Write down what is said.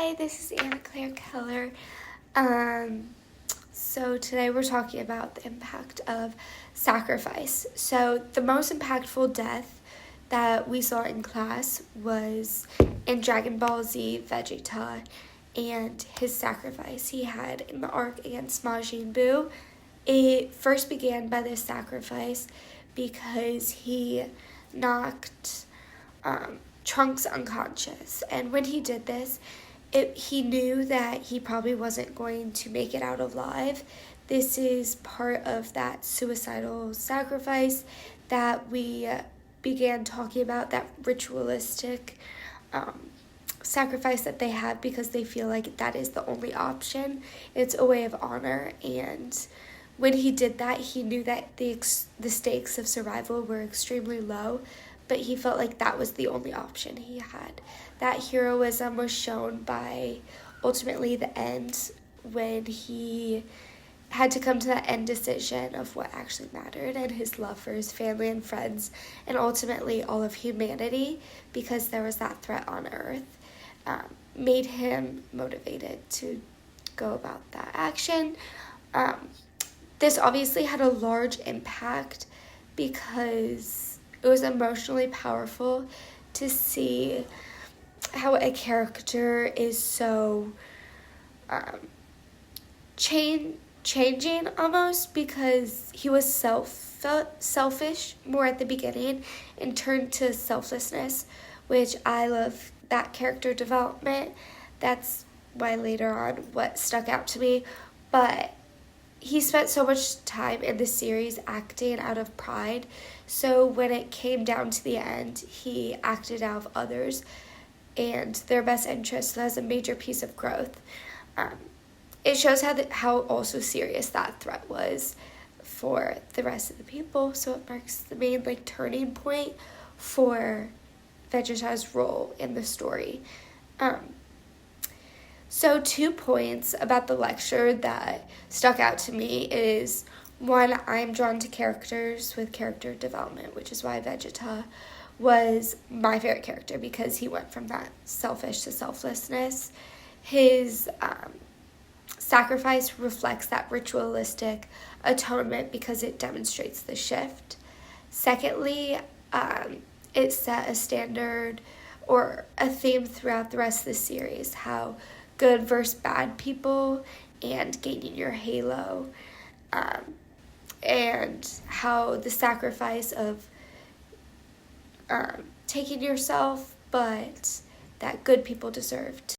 Hi, this is Anna Claire Keller. So today we're talking about the impact of sacrifice. So the most impactful death that we saw in class was in Dragon Ball Z Vegeta and his sacrifice he had in the arc against Majin Buu. It first began by this sacrifice because he knocked Trunks unconscious, and when he did this, he knew that he probably wasn't going to make it out alive. This is part of that suicidal sacrifice that we began talking about, that ritualistic sacrifice that they have because they feel like that is the only option. It's a way of honor, and when he did that, he knew that the stakes of survival were extremely low, but he felt like that was the only option he had. That heroism was shown by ultimately the end, when he had to come to that end decision of what actually mattered, and his love for his family and friends, and ultimately all of humanity, because there was that threat on Earth, made him motivated to go about that action. This obviously had a large impact because it was emotionally powerful to see how a character is so changing almost, because he was selfish more at the beginning and turned to selflessness, which I love that character development. That's why later on what stuck out to me. But he spent so much time in the series acting out of pride, so when it came down to the end, he acted out of others and their best interest. So that was a major piece of growth. It shows how also serious that threat was for the rest of the people, so it marks the main turning point for Vegeta's role in the story. So 2 points about the lecture that stuck out to me is, one, I'm drawn to characters with character development, which is why Vegeta was my favorite character, because he went from that selfish to selflessness. His sacrifice reflects that ritualistic atonement because it demonstrates the shift. Secondly, it set a standard or a theme throughout the rest of the series, how good versus bad people and gaining your halo, and how the sacrifice of taking yourself, but that good people deserved.